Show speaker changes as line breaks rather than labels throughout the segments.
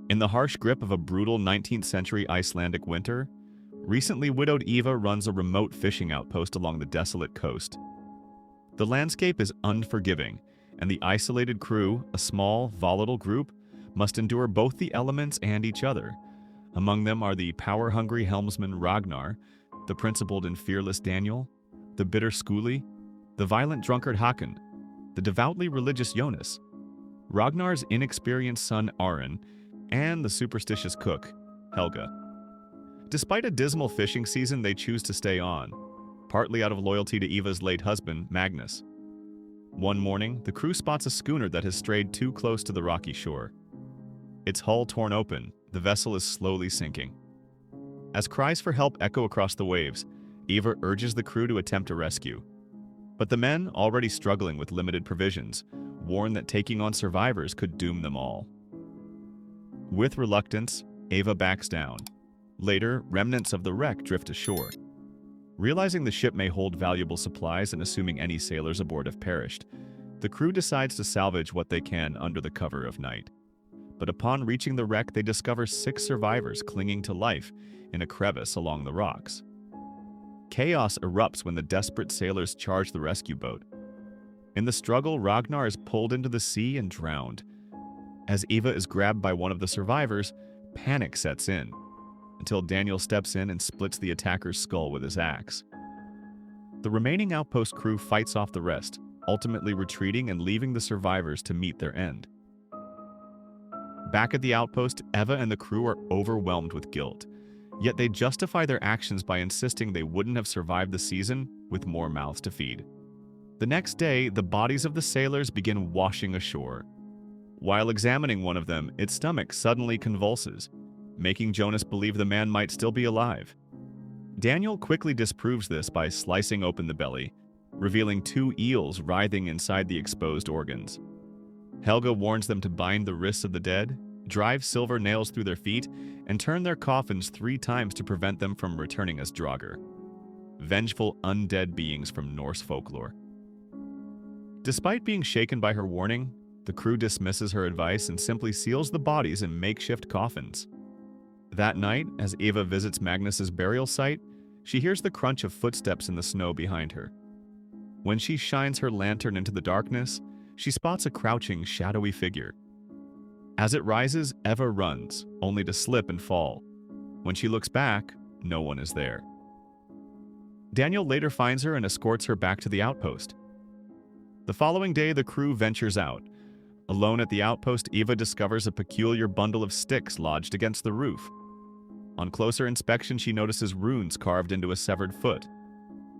In the harsh grip of a brutal 19th century Icelandic winter, recently widowed Eva runs a remote fishing outpost along the desolate coast. The landscape is unforgiving, and the isolated crew, a small, volatile group, must endure both the elements and each other. Among them are the power-hungry helmsman Ragnar, the principled and fearless Daniel, the bitter Skuli, the violent drunkard Hakon, the devoutly religious Jonas, Ragnar's inexperienced son Aron, and the superstitious cook, Helga. Despite a dismal fishing season, they choose to stay on, partly out of loyalty to Eva's late husband, Magnus. One morning, the crew spots a schooner that has strayed too close to the rocky shore. Its hull torn open, the vessel is slowly sinking. As cries for help echo across the waves, Eva urges the crew to attempt a rescue. But the men, already struggling with limited provisions, warn that taking on survivors could doom them all. With reluctance, Eva backs down. Later, remnants of the wreck drift ashore. Realizing the ship may hold valuable supplies and assuming any sailors aboard have perished, the crew decides to salvage what they can under the cover of night. But upon reaching the wreck, they discover 6 survivors clinging to life in a crevice along the rocks. Chaos erupts when the desperate sailors charge the rescue boat. In the struggle, Ragnar is pulled into the sea and drowned. As Eva is grabbed by one of the survivors, panic sets in, until Daniel steps in and splits the attacker's skull with his axe. The remaining outpost crew fights off the rest, ultimately retreating and leaving the survivors to meet their end. Back at the outpost, Eva and the crew are overwhelmed with guilt, yet they justify their actions by insisting they wouldn't have survived the season with more mouths to feed. The next day, the bodies of the sailors begin washing ashore. While examining one of them, its stomach suddenly convulses, making Jonas believe the man might still be alive. Daniel quickly disproves this by slicing open the belly, revealing 2 eels writhing inside the exposed organs. Helga warns them to bind the wrists of the dead, drive silver nails through their feet, and turn their coffins 3 times to prevent them from returning as Draugr, vengeful undead beings from Norse folklore. Despite being shaken by her warning, the crew dismisses her advice and simply seals the bodies in makeshift coffins. That night, as Eva visits Magnus's burial site, she hears the crunch of footsteps in the snow behind her. When she shines her lantern into the darkness, she spots a crouching, shadowy figure. As it rises, Eva runs, only to slip and fall. When she looks back, no one is there. Daniel later finds her and escorts her back to the outpost. The following day, the crew ventures out. Alone at the outpost, Eva discovers a peculiar bundle of sticks lodged against the roof. On closer inspection, she notices runes carved into a severed foot.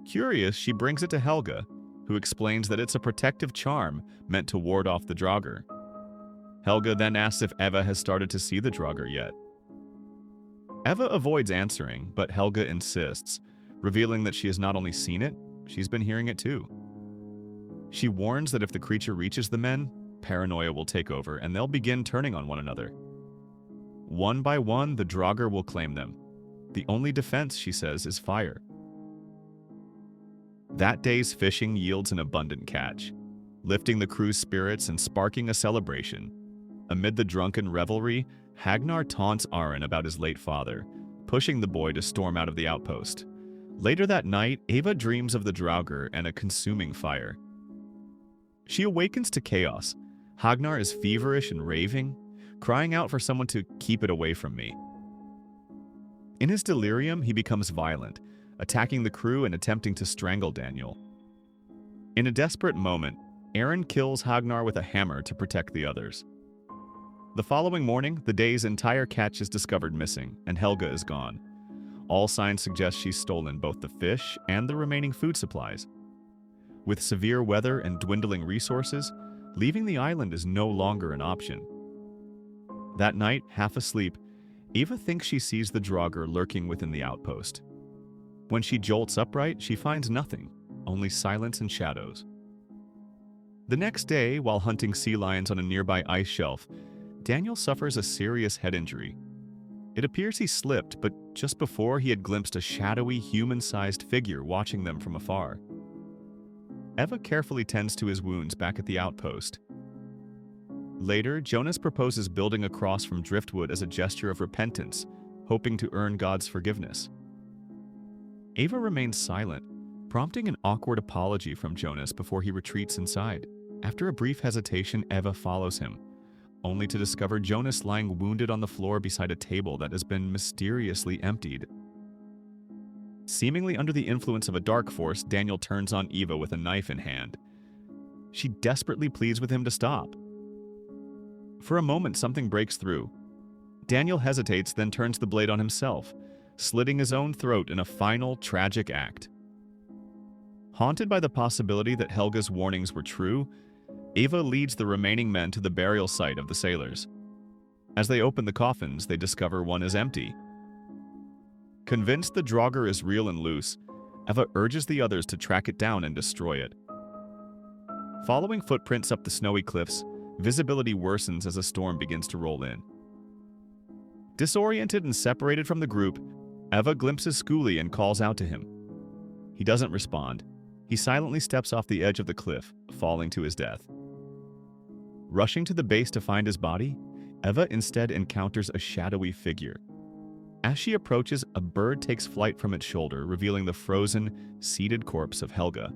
Curious, she brings it to Helga, who explains that it's a protective charm meant to ward off the Draugr. Helga then asks if Eva has started to see the Draugr yet. Eva avoids answering, but Helga insists, revealing that she has not only seen it, she's been hearing it too. She warns that if the creature reaches the men, paranoia will take over and they'll begin turning on one another. One by one, the Draugr will claim them. The only defense, she says, is fire. That day's fishing yields an abundant catch, lifting the crew's spirits and sparking a celebration. Amid the drunken revelry, Hagnar taunts Aron about his late father, pushing the boy to storm out of the outpost. Later that night, Eva dreams of the Draugr and a consuming fire. She awakens to chaos. Hagnar is feverish and raving, crying out for someone to keep it away from me. In his delirium, he becomes violent, attacking the crew and attempting to strangle Daniel. In a desperate moment, Aron kills Hagnar with a hammer to protect the others. The following morning, the day's entire catch is discovered missing, and Helga is gone. All signs suggest she's stolen both the fish and the remaining food supplies. With severe weather and dwindling resources, leaving the island is no longer an option. That night, half asleep, Eva thinks she sees the Draugr lurking within the outpost. When she jolts upright, she finds nothing, only silence and shadows. The next day, while hunting sea lions on a nearby ice shelf, Daniel suffers a serious head injury. It appears he slipped, but just before he had glimpsed a shadowy, human-sized figure watching them from afar. Eva carefully tends to his wounds back at the outpost. Later, Jonas proposes building a cross from driftwood as a gesture of repentance, hoping to earn God's forgiveness. Ava remains silent, prompting an awkward apology from Jonas before he retreats inside. After a brief hesitation, Eva follows him, only to discover Jonas lying wounded on the floor beside a table that has been mysteriously emptied. Seemingly under the influence of a dark force, Daniel turns on Eva with a knife in hand. She desperately pleads with him to stop. For a moment, something breaks through. Daniel hesitates, then turns the blade on himself, slitting his own throat in a final, tragic act. Haunted by the possibility that Helga's warnings were true, Ava leads the remaining men to the burial site of the sailors. As they open the coffins, they discover one is empty. Convinced the Draugr is real and loose, Eva urges the others to track it down and destroy it. Following footprints up the snowy cliffs, visibility worsens as a storm begins to roll in. Disoriented and separated from the group, Eva glimpses Skuli and calls out to him. He doesn't respond. He silently steps off the edge of the cliff, falling to his death. Rushing to the base to find his body, Eva instead encounters a shadowy figure. As she approaches, a bird takes flight from its shoulder, revealing the frozen, seated corpse of Helga.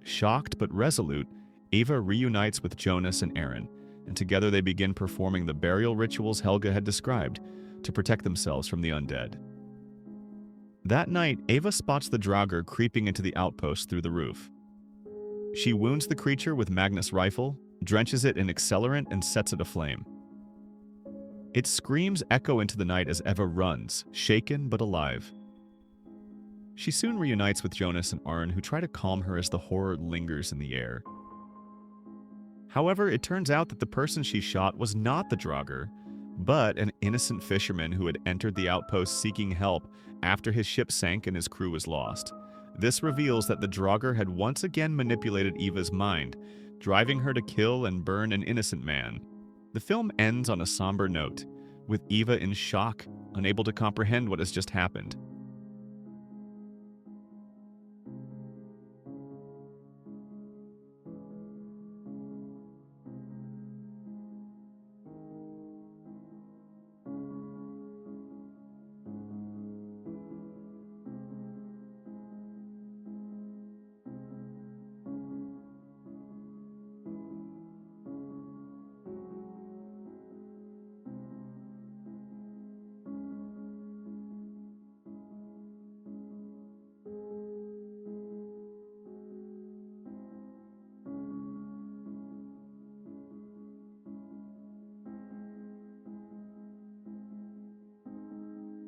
Shocked but resolute, Ava reunites with Jonas and Aaron, and together they begin performing the burial rituals Helga had described to protect themselves from the undead. That night, Ava spots the Draugr creeping into the outpost through the roof. She wounds the creature with Magnus' rifle, drenches it in accelerant, and sets it aflame. Its screams echo into the night as Eva runs, shaken but alive. She soon reunites with Jonas and Arn, who try to calm her as the horror lingers in the air. However, it turns out that the person she shot was not the Draugr, but an innocent fisherman who had entered the outpost seeking help after his ship sank and his crew was lost. This reveals that the Draugr had once again manipulated Eva's mind, driving her to kill and burn an innocent man. The film ends on a somber note, with Eva in shock, unable to comprehend what has just happened.